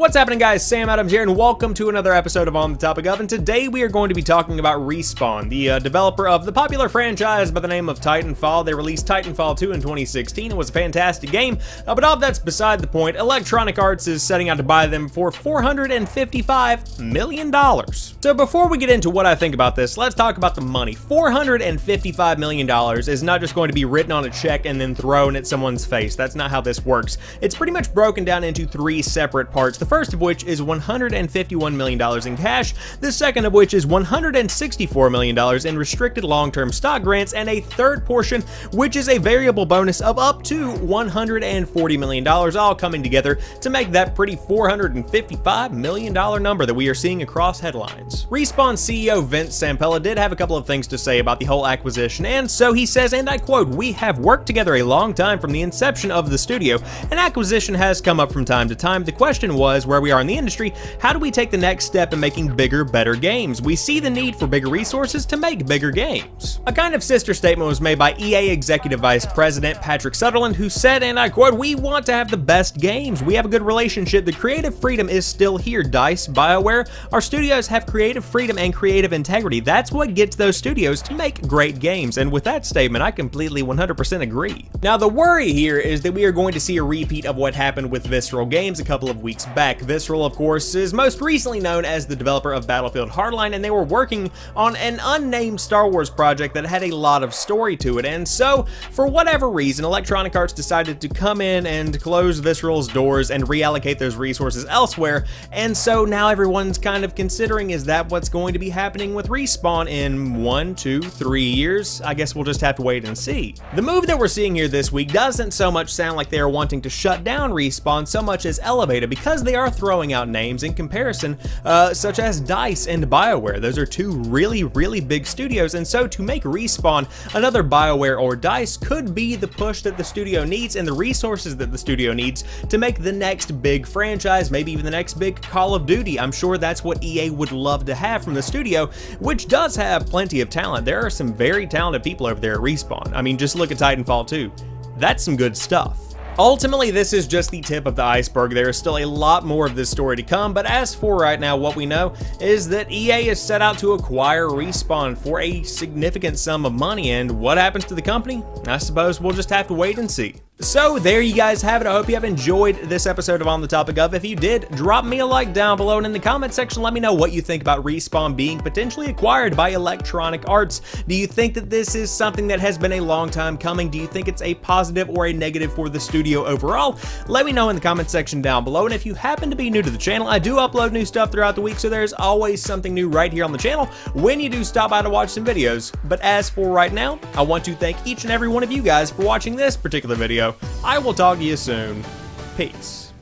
What's happening, guys? Sam Adams here, and welcome to another episode of On the Topic of, and today we are going to be talking about Respawn, the developer of the popular franchise by the name of Titanfall. They released Titanfall 2 in 2016. It was a fantastic game, but all that's beside the point. Electronic Arts is setting out to buy them for $455 million. So before we get into what I think about this, let's talk about the money. $455 million is not just going to be written on a check and then thrown at someone's face. That's not how this works. It's pretty much broken down into three separate parts. The first of which is $151 million in cash, the second of which is $164 million in restricted long-term stock grants, and a third portion, which is a variable bonus of up to $140 million, all coming together to make that pretty $455 million number that we are seeing across headlines. Respawn CEO Vince Zampella did have a couple of things to say about the whole acquisition, and so he says, and I quote, "We have worked together a long time from the inception of the studio. An acquisition has come up from time to time. The question was, where we are in the industry, how do we take the next step in making bigger, better games? We see the need for bigger resources to make bigger games." A kind of sister statement was made by EA Executive Vice President Patrick Sutherland, who said, and I quote, "We want to have the best games. We have a good relationship. The creative freedom is still here. DICE, BioWare, our studios have creative freedom and creative integrity. That's what gets those studios to make great games." And with that statement, I completely 100% agree. Now, the worry here is that we are going to see a repeat of what happened with Visceral Games a couple of weeks back. Visceral, of course, is most recently known as the developer of Battlefield Hardline, and they were working on an unnamed Star Wars project that had a lot of story to it. And so, for whatever reason, Electronic Arts decided to come in and close Visceral's doors and reallocate those resources elsewhere. And so now everyone's kind of considering, is that what's going to be happening with Respawn in 1, 2, 3 years? I guess we'll just have to wait and see. The move that we're seeing here this week doesn't so much sound like they are wanting to shut down Respawn so much as elevate it, because they are throwing out names in comparison, such as DICE and BioWare. Those are two really big studios, and so to make Respawn another BioWare or DICE could be the push that the studio needs and the resources that the studio needs to make the next big franchise, maybe even the next big Call of Duty. I'm sure that's what EA would love to have from the studio, which does have plenty of talent. There are some very talented people over there at Respawn. I mean, just look at Titanfall 2. That's some good stuff. Ultimately, this is just the tip of the iceberg. There is still a lot more of this story to come, but as for right now, what we know is that EA is set out to acquire Respawn for a significant sum of money, and what happens to the company? I suppose we'll just have to wait and see. So there you guys have it. I hope you have enjoyed this episode of On the Topic of. If you did, drop me a like down below, and in the comment section, let me know what you think about Respawn being potentially acquired by Electronic Arts. Do you think that this is something that has been a long time coming? Do you think it's a positive or a negative for the studio overall? Let me know in the comment section down below, and if you happen to be new to the channel, I do upload new stuff throughout the week, so there's always something new right here on the channel when you do stop by to watch some videos. But as for right now, I want to thank each and every one of you guys for watching this particular video. I will talk to you soon. Peace.